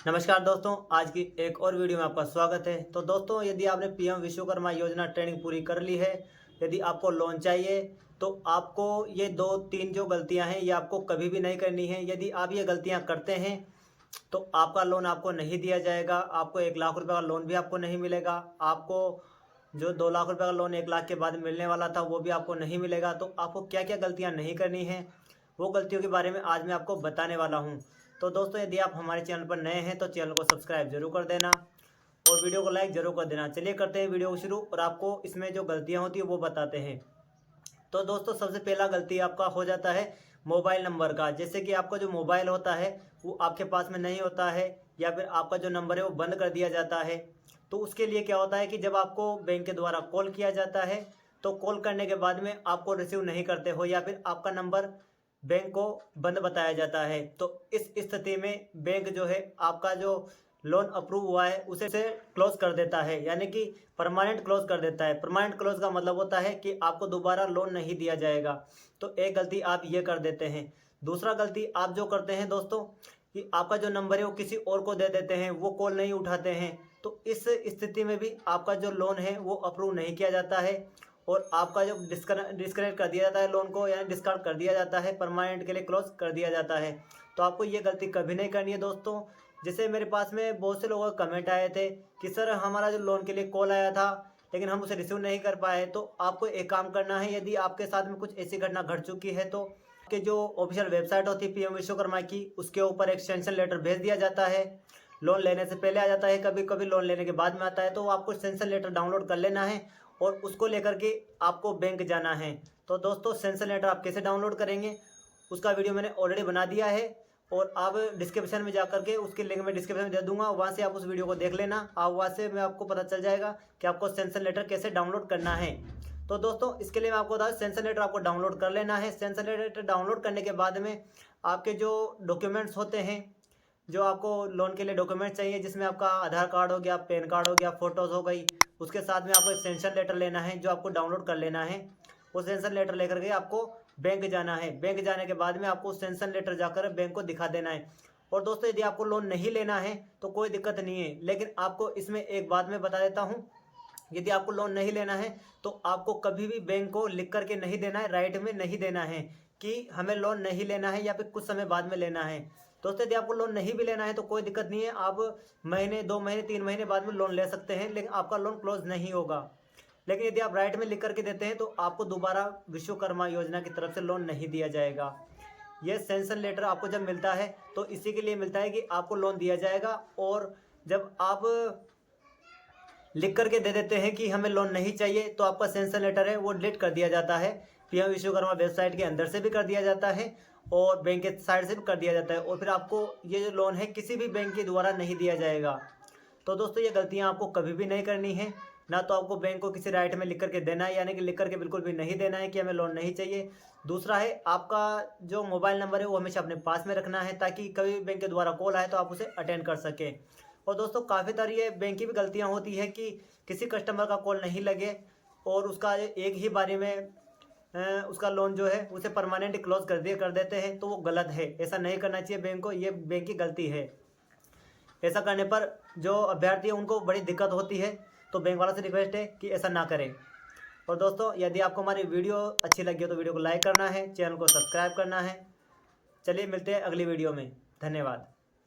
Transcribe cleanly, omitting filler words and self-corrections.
नमस्कार दोस्तों, आज की एक और वीडियो में आपका स्वागत है। तो दोस्तों, यदि आपने पीएम विश्वकर्मा योजना ट्रेनिंग पूरी कर ली है, यदि आपको लोन चाहिए तो आपको ये 2-3 जो गलतियां हैं ये आपको कभी भी नहीं करनी है। यदि आप ये गलतियां करते हैं तो आपका लोन आपको नहीं दिया जाएगा। आपको 1 लाख रुपए का लोन भी आपको नहीं मिलेगा। आपको जो 2 लाख रुपए का लोन 1 लाख के बाद मिलने वाला था वो भी आपको नहीं मिलेगा। तो आपको क्या क्या गलतियाँ नहीं करनी है, वो गलतियों के बारे में आज मैं आपको बताने वाला हूँ। तो दोस्तों, यदि आप हमारे चैनल पर नए हैं तो चैनल को सब्सक्राइब जरूर कर देना और वीडियो को लाइक जरूर कर देना। चलिए करते हैं वीडियो को शुरू और आपको इसमें जो गलतियाँ होती है वो बताते हैं। तो दोस्तों, सबसे पहला गलती आपका हो जाता है मोबाइल नंबर का। जैसे कि आपका जो मोबाइल होता है वो आपके पास में नहीं होता है या फिर आपका जो नंबर है वो बंद कर दिया जाता है। तो उसके लिए क्या होता है कि जब आपको बैंक के द्वारा कॉल किया जाता है तो कॉल करने के बाद में आपको रिसीव नहीं करते हो या फिर आपका नंबर बैंक को बंद बताया जाता है। तो इस स्थिति में बैंक जो है आपका जो लोन अप्रूव हुआ है उसे से क्लोज कर देता है, यानी कि परमानेंट क्लोज कर देता है। परमानेंट क्लोज का मतलब होता है कि आपको दोबारा लोन नहीं दिया जाएगा। तो एक गलती आप ये कर देते हैं। दूसरा गलती आप जो करते हैं दोस्तों कि आपका जो नंबर है वो किसी और को दे देते हैं, वो कॉल नहीं उठाते हैं। तो इस स्थिति में भी आपका जो लोन है वो अप्रूव नहीं किया जाता है और आपका जो डिस्कनेक्ट कर दिया जाता है लोन को, यानी डिस्कार्ड कर दिया जाता है, परमानेंट के लिए क्लोज कर दिया जाता है। तो आपको ये गलती कभी नहीं करनी है दोस्तों। जैसे मेरे पास में बहुत से लोगों के कमेंट आए थे कि सर हमारा जो लोन के लिए कॉल आया था लेकिन हम उसे रिसीव नहीं कर पाए। तो आपको एक काम करना है, यदि आपके साथ में कुछ ऐसी घटना घट चुकी है तो आपके जो ऑफिशियल वेबसाइट होती है पीएम विश्वकर्मा की, उसके ऊपर एक्सटेंशन लेटर भेज दिया जाता है। लोन लेने से पहले आ जाता है, कभी कभी लोन लेने के बाद में आता है। तो आपको एक्सटेंशन लेटर डाउनलोड कर लेना है और उसको लेकर के आपको बैंक जाना है। तो दोस्तों, एक्सटेंशन लेटर आप कैसे डाउनलोड करेंगे उसका वीडियो मैंने ऑलरेडी बना दिया है और आप डिस्क्रिप्शन में जाकर के उसके लिंक मैं डिस्क्रिप्शन में दे दूंगा, वहाँ से आप उस वीडियो को देख लेना। आप वहाँ से मैं आपको पता चल जाएगा कि आपको एक्सटेंशन लेटर कैसे डाउनलोड करना है। तो दोस्तों, इसके लिए मैं आपको बता दूं, एक्सटेंशन लेटर आपको डाउनलोड कर लेना है। एक्सटेंशन लेटर डाउनलोड करने के बाद में आपके जो डॉक्यूमेंट्स होते हैं, जो आपको लोन के लिए डॉक्यूमेंट चाहिए, जिसमें आपका आधार कार्ड हो गया, पैन कार्ड हो गया, फोटोज़ हो गई, उसके साथ में आपको एक्सटेंशन लेटर लेना है जो आपको डाउनलोड कर लेना है। वो एक्सटेंशन लेटर लेकर के आपको बैंक जाना है। बैंक जाने के बाद में आपको एक्सटेंशन लेटर जाकर बैंक को दिखा देना है। और दोस्तों, यदि आपको लोन नहीं लेना है तो कोई दिक्कत नहीं है, लेकिन आपको इसमें एक बात मैं बता देता हूँ। यदि आपको लोन नहीं लेना है तो आपको कभी भी बैंक को लिख करके नहीं देना है, राइट में नहीं देना है कि हमें लोन नहीं लेना है या फिर कुछ समय बाद में लेना है। दोस्तों, यदि आपको लोन नहीं भी लेना है तो कोई दिक्कत नहीं है, आप महीने 2 महीने 3 महीने बाद में लोन ले सकते हैं, लेकिन आपका लोन क्लोज नहीं होगा। लेकिन यदि आप राइट में लिख करके देते हैं तो आपको दोबारा विश्वकर्मा योजना की तरफ से लोन नहीं दिया जाएगा। यह सैंक्शन लेटर आपको जब मिलता है तो इसी के लिए मिलता है कि आपको लोन दिया जाएगा। और जब आप लिख करके दे देते हैं कि हमें लोन नहीं चाहिए तो आपका सैंक्शन लेटर है वो डिलीट कर दिया जाता है। पीएम विश्वकर्मा वेबसाइट के अंदर से भी कर दिया जाता है और बैंक के साइड से भी कर दिया जाता है, और फिर आपको ये जो लोन है किसी भी बैंक के द्वारा नहीं दिया जाएगा। तो दोस्तों, ये गलतियां आपको कभी भी नहीं करनी है। ना तो आपको बैंक को किसी राइट में लिख करके देना है, यानी कि लिख करके बिल्कुल भी नहीं देना है कि हमें लोन नहीं चाहिए। दूसरा है, आपका जो मोबाइल नंबर है वो हमेशा अपने पास में रखना है ताकि कभी बैंक के द्वारा कॉल आए तो आप उसे अटेंड कर सकें। और दोस्तों, काफ़ी सारी ये बैंक की भी गलतियां होती है कि किसी कस्टमर का कॉल नहीं लगे और उसका एक ही बारी में उसका लोन जो है उसे परमानेंट क्लोज कर देते हैं। तो वो गलत है, ऐसा नहीं करना चाहिए बैंक को, ये बैंक की गलती है। ऐसा करने पर जो अभ्यर्थी है उनको बड़ी दिक्कत होती है। तो बैंक वालों से रिक्वेस्ट है कि ऐसा ना करें। और दोस्तों, यदि आपको हमारी वीडियो अच्छी लगी हो तो वीडियो को लाइक करना है, चैनल को सब्सक्राइब करना है। चलिए मिलते हैं अगली वीडियो में। धन्यवाद।